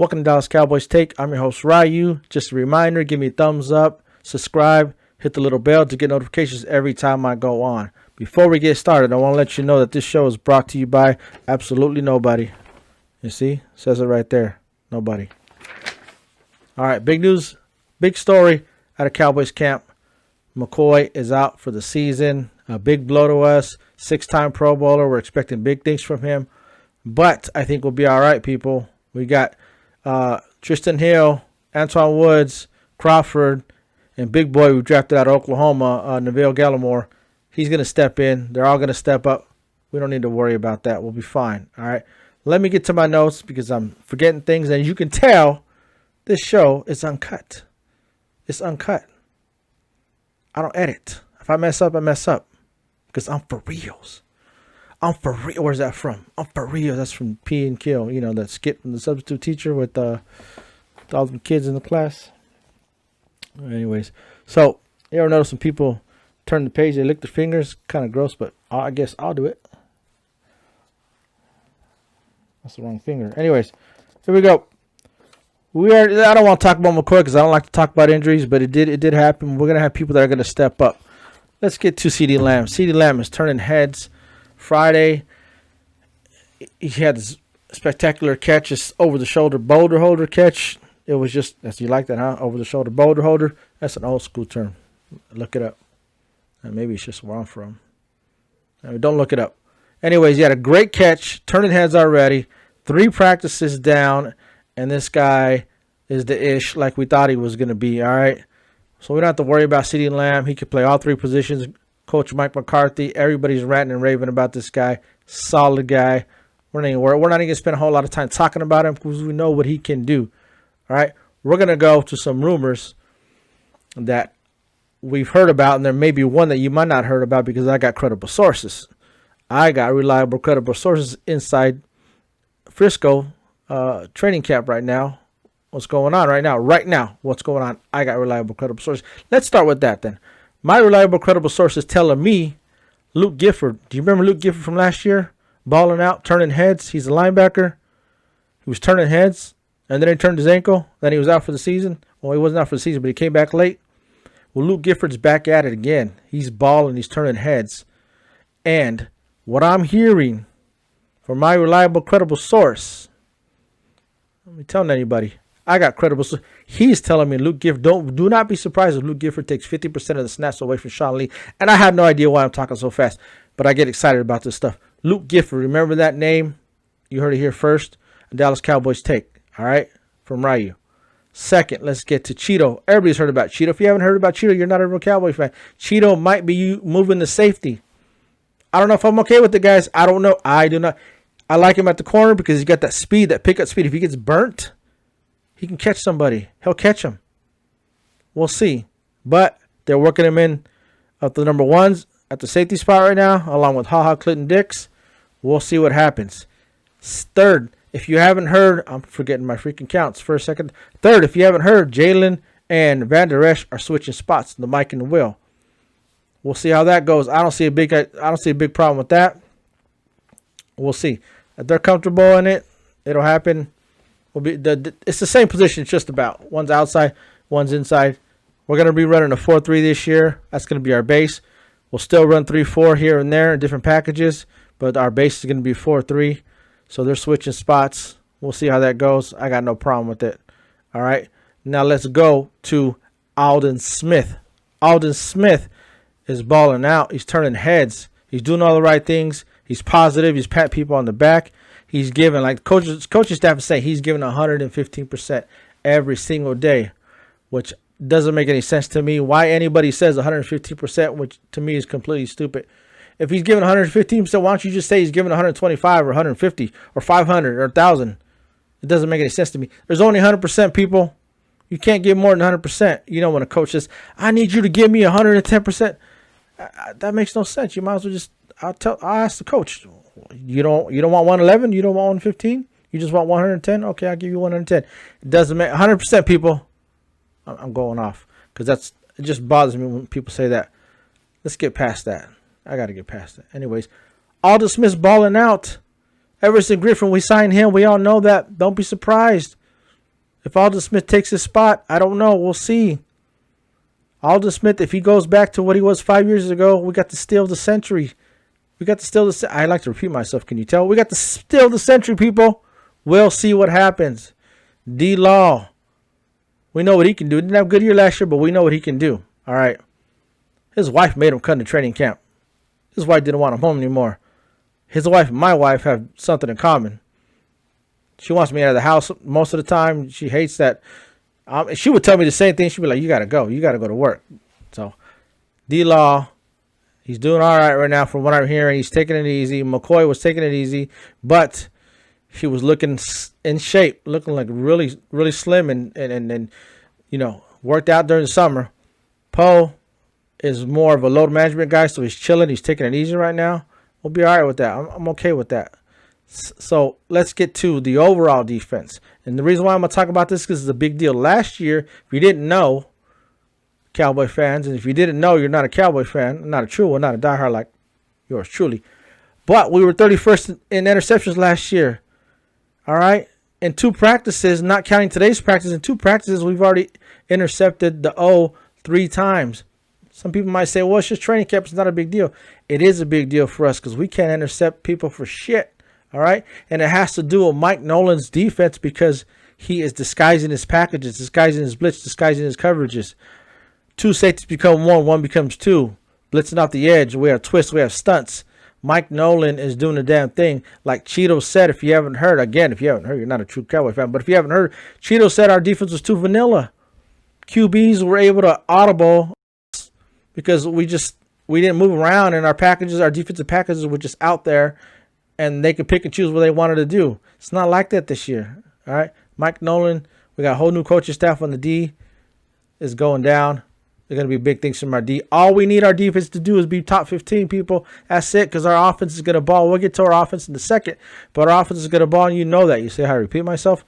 Welcome to Dallas Cowboys Take. I'm your host, Ryu. Just a reminder, give me a thumbs up, subscribe, hit the little bell to get notifications every time I go on. Before we get started, I want to let you know that this show is brought to you by absolutely nobody. You see? It says it right there. Nobody. All right, big news, big story out of Cowboys camp. McCoy is out for the season. A big blow to us. 6-time Pro Bowler. We're expecting big things from him. But I think we'll be all right, people. We got Tristan Hill, Antoine Woods, Crawford, and big boy we drafted out of Oklahoma, Neville Gallimore. He's going to step in. They're all going to step up. We don't need to worry about that. We'll be fine. All right. Let me get to my notes because I'm forgetting things. And you can tell this show is uncut. It's uncut. I don't edit. If I mess up, I mess up. Because I'm for reals. I'm for real. Where's that from? I'm for real. That's from P and Kill. You know, that skit from the substitute teacher with all the kids in the class. Anyways, so you ever notice some people turn the page, they lick their fingers? Kind of gross, but I guess I'll do it. That's the wrong finger. Anyways, here we go. I don't want to talk about McCoy because I don't like to talk about injuries, but it did happen. We're going to have people that are going to step up. Let's get to Cee Dee Lamb. Cee Dee Lamb is turning heads. Friday, he had this spectacular catch, this over-the-shoulder boulder holder catch. It was just, you like that, huh? Over-the-shoulder boulder holder. That's an old-school term. Look it up. And maybe it's just where I'm from. I mean, don't look it up. Anyways, he had a great catch, turning heads already, 3 practices down, and this guy is the ish like we thought he was going to be, all right? So we don't have to worry about Cee Dee Lamb. He could play all 3 positions. Coach Mike McCarthy, everybody's ranting and raving about this guy. Solid guy. We're not even going to spend a whole lot of time talking about him because we know what he can do. All right? We're going to go to some rumors that we've heard about, and there may be one that you might not heard about because I got credible sources. I got reliable, credible sources inside Frisco training camp right now. What's going on right now? Right now, what's going on? I got reliable, credible sources. Let's start with that then. My reliable, credible source is telling me Luke Gifford. Do you remember Luke Gifford from last year? Balling out, turning heads. He's a linebacker. He was turning heads, and then he turned his ankle. Then he was out for the season. Well, he wasn't out for the season, but he came back late. Well, Luke Gifford's back at it again. He's balling. He's turning heads. And what I'm hearing from my reliable, credible source, let me tell anybody, I got credible. He's telling me Luke Gifford, do not be surprised if Luke Gifford takes 50% of the snaps away from Sean Lee. And I have no idea why I'm talking so fast, but I get excited about this stuff. Luke Gifford, remember that name? You heard it here first. Dallas Cowboys Take, all right, from Ryu. Second, let's get to Cheeto. Everybody's heard about Cheeto. If you haven't heard about Cheeto, you're not a real Cowboy fan. Cheeto might be you moving to safety. I don't know if I'm okay with the guys. I don't know. I do not. I like him at the corner because he's got that speed, that pickup speed. If he gets burnt, he can catch somebody. He'll catch him. We'll see. But they're working him in at the number 1s at the safety spot right now, along with HaHa Clinton Dix. We'll see what happens. Third, if you haven't heard, I'm forgetting my freaking counts for a second. Third, if you haven't heard, Jalen and Van Der Esch are switching spots, the Mike and the Will. We'll see how that goes. I don't see a big problem with that. We'll see. If they're comfortable in it, it'll happen. It's the same position just about. One's outside, one's inside. We're going to be running a 4-3 this year. That's going to be our base. We'll still run 3-4 here and there in different packages, but our base is going to be 4-3. So they're switching spots. We'll see how that goes. I got no problem with it. All right. Now let's go to Aldon Smith. Aldon Smith is balling out. He's turning heads. He's doing all the right things. He's positive. He's patting people on the back. He's giving, like coaching staff is saying, he's giving 115% every single day, which doesn't make any sense to me. Why anybody says 115%, which to me is completely stupid. If he's giving 115%, why don't you just say he's giving 125 or 150 or 500 or 1,000? It doesn't make any sense to me. There's only 100% people. You can't give more than 100%. You know, when a coach says, I need you to give me 110%, that makes no sense. You might as well just, I'll ask the coach. You don't want 111? You don't want 115? You just want 110? Okay, I'll give you 110. It doesn't make 100% people. I'm going off because it just bothers me when people say that. Let's get past that. I got to get past that. Anyways, Aldon Smith's balling out. Everson Griffin, we signed him. We all know that. Don't be surprised. If Aldon Smith takes his spot, I don't know. We'll see. Aldon Smith, if he goes back to what he was 5 years ago, we got the steal of the century. I like to repeat myself. Can you tell? We got the steal of the century, people. We'll see what happens. D-Law. We know what he can do. He didn't have a good year last year, but we know what he can do. All right. His wife made him cut into training camp. His wife didn't want him home anymore. His wife and my wife have something in common. She wants me out of the house most of the time. She hates that. She would tell me the same thing. She'd be like, you got to go. You got to go to work. So, D-Law, he's doing all right right now from what I'm hearing. He's taking it easy. McCoy was taking it easy, but he was looking in shape, looking like really, really slim and worked out during the summer. Poe is more of a load management guy, so he's chilling. He's taking it easy right now. We'll be all right with that. I'm okay with that. So let's get to the overall defense. And the reason why I'm going to talk about this is because it's a big deal. Last year, if you didn't know, Cowboy fans, and if you didn't know, you're not a Cowboy fan, not a true one, not a diehard like yours truly. But we were 31st in interceptions last year. All right? In 2 practices, not counting today's practice, in 2 practices, we've already intercepted the O 3 times. Some people might say, well, it's just training camp. It's not a big deal. It is a big deal for us because we can't intercept people for shit. All right. And it has to do with Mike Nolan's defense because he is disguising his packages, disguising his blitz, disguising his coverages. 2 safeties become 1, 1 becomes 2. Blitzing off the edge. We have twists. We have stunts. Mike Nolan is doing the damn thing. Like Cheeto said, if you haven't heard, you're not a true Cowboy fan. But if you haven't heard, Cheeto said our defense was too vanilla. QBs were able to audible because we didn't move around and our defensive packages were just out there. And they could pick and choose what they wanted to do. It's not like that this year. All right. Mike Nolan, we got a whole new coaching staff on the D. Is going down. They're going to be big things from our D. All we need our defense to do is be top 15 people. That's it, because our offense is going to ball. We'll get to our offense in a second. But our offense is going to ball, and you know that. You say, how I repeat myself?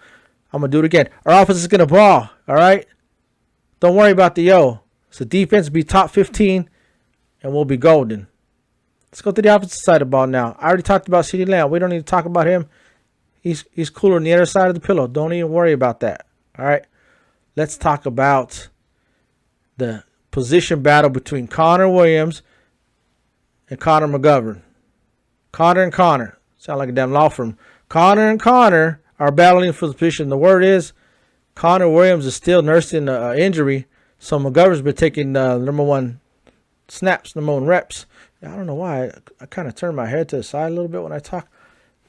I'm going to do it again. Our offense is going to ball. All right. Don't worry about the yo. So defense be top 15, and we'll be golden. Let's go to the offensive side of the ball now. I already talked about Cee Dee Lamb. We don't need to talk about him. He's cooler on the other side of the pillow. Don't even worry about that. All right. Let's talk about the position battle between Connor Williams and Connor McGovern. Connor and Connor. Sound like a damn law firm. Connor and Connor are battling for the position. The word is Connor Williams is still nursing an injury. So McGovern's been taking number 1 snaps, number 1 reps. I don't know why. I kind of turn my head to the side a little bit when I talk.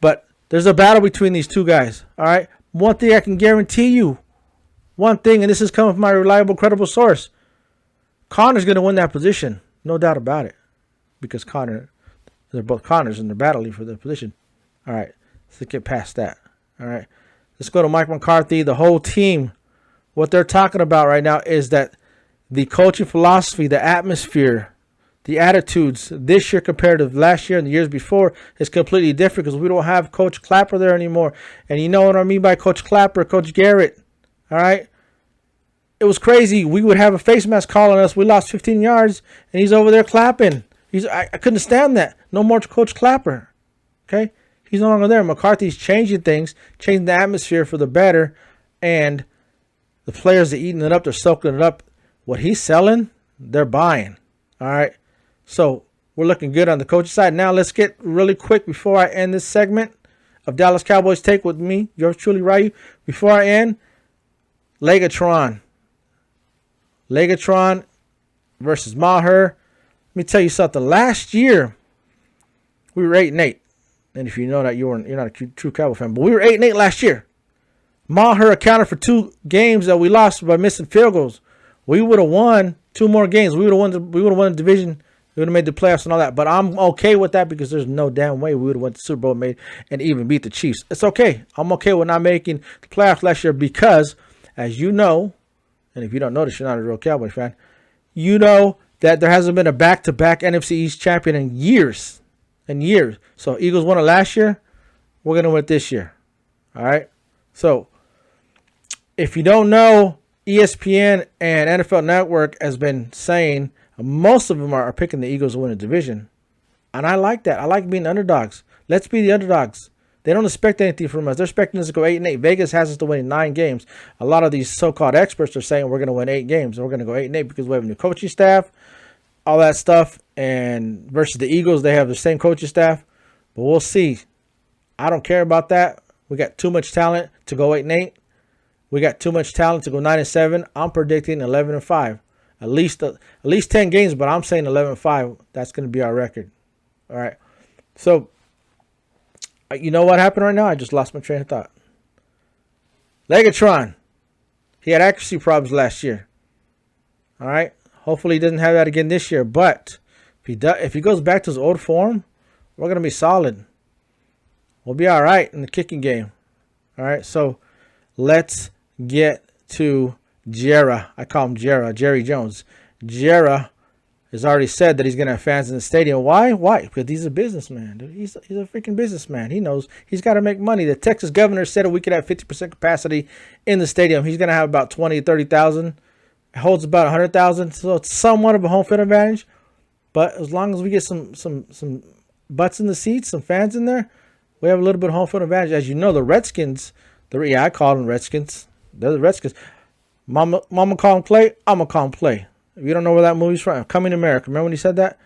But there's a battle between these 2 guys. All right. One thing I can guarantee you. One thing, and this is coming from my reliable, credible source. Connor's going to win that position. No doubt about it. Because they're both Connors and they're battling for the position. All right. Let's get past that. All right. Let's go to Mike McCarthy. The whole team. What they're talking about right now is that the coaching philosophy, the atmosphere, the attitudes this year compared to last year and the years before is completely different because we don't have Coach Clapper there anymore. And you know what I mean by Coach Clapper, Coach Garrett. All right. It was crazy. We would have a face mask calling us. We lost 15 yards and he's over there clapping. I couldn't stand that. No more Coach Clapper. Okay. He's no longer there. McCarthy's changing things, changing the atmosphere for the better. And the players are eating it up. They're soaking it up. What he's selling, they're buying. All right. So we're looking good on the coaching side. Now let's get really quick before I end this segment of Dallas Cowboys Take with me, yours truly, Ryu. Before I end, Legatron versus Maher. Let me tell you something. Last year, we were 8-8. And if you know that you're not a true Cowboy fan, but we were 8-8 last year. Maher accounted for 2 games that we lost by missing field goals. We would have won 2 more games. We would have won the division. We would have made the playoffs and all that. But I'm okay with that because there's no damn way we would have went to the Super Bowl and even beat the Chiefs. It's okay. I'm okay with not making the playoffs last year because, as you know, and if you don't notice, you're not a real Cowboy fan, you know that there hasn't been a back-to-back NFC East champion in years and years. So Eagles won it last year. We're going to win it this year. All right? So if you don't know, ESPN and NFL Network has been saying most of them are picking the Eagles to win a division. And I like that. I like being underdogs. Let's be the underdogs. They don't expect anything from us. They're expecting us to go 8-8. Vegas has us to win 9 games. A lot of these so-called experts are saying we're going to win 8 games. We're going to go 8-8 because we have a new coaching staff, all that stuff. And versus the Eagles, they have the same coaching staff. But we'll see. I don't care about that. We got too much talent to go 8-8. We got too much talent to go 9-7. I'm predicting 11-5. At least 10 games, but I'm saying 11-5. That's going to be our record. All right. So, you know what happened right now? I just lost my train of thought. Legatron. He had accuracy problems last year. All right. Hopefully he doesn't have that again this year. But if he goes back to his old form, we're going to be solid. We'll be all right in the kicking game. All right. So let's get to Jera. I call him Jera. Jerry Jones. Jera has already said that he's going to have fans in the stadium. Why? Because he's a businessman. Dude. He's a freaking businessman. He knows he's got to make money. The Texas governor said we could have 50% capacity in the stadium. He's going to have about 20,000 to 30,000. It holds about 100,000. So it's somewhat of a home field advantage. But as long as we get some butts in the seats, some fans in there, we have a little bit of home field advantage. As you know, the Redskins, I call them Redskins. They're the Redskins. Mama call them Clay. I'm going to call them Play. If you don't know where that movie's from, Coming to America. Remember when he said that?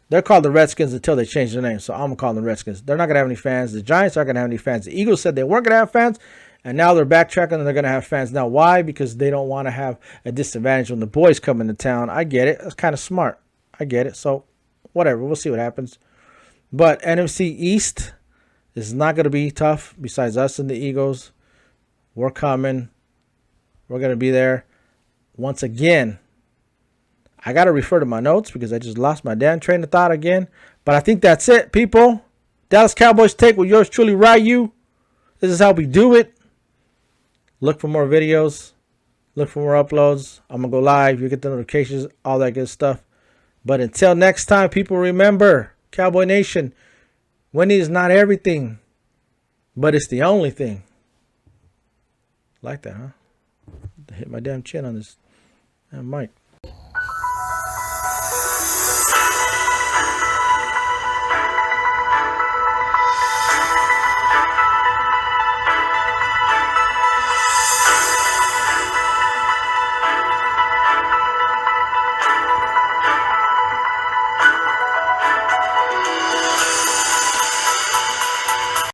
They're called the Redskins until they change their name. So I'm going to call them the Redskins. They're not going to have any fans. The Giants aren't going to have any fans. The Eagles said they weren't going to have fans. And now they're backtracking and they're going to have fans. Now, why? Because they don't want to have a disadvantage when the boys come into town. I get it. That's kind of smart. I get it. So, whatever. We'll see what happens. But NFC East is not going to be tough besides us and the Eagles. We're coming. We're going to be there. Once again, I got to refer to my notes because I just lost my damn train of thought again. But I think that's it, people. Dallas Cowboys Take with yours truly, Ryu. This is how we do it. Look for more videos. Look for more uploads. I'm going to go live. You get the notifications, all that good stuff. But until next time, people, remember, Cowboy Nation, winning is not everything, but it's the only thing. Like that, huh? Hit my damn chin on this mic.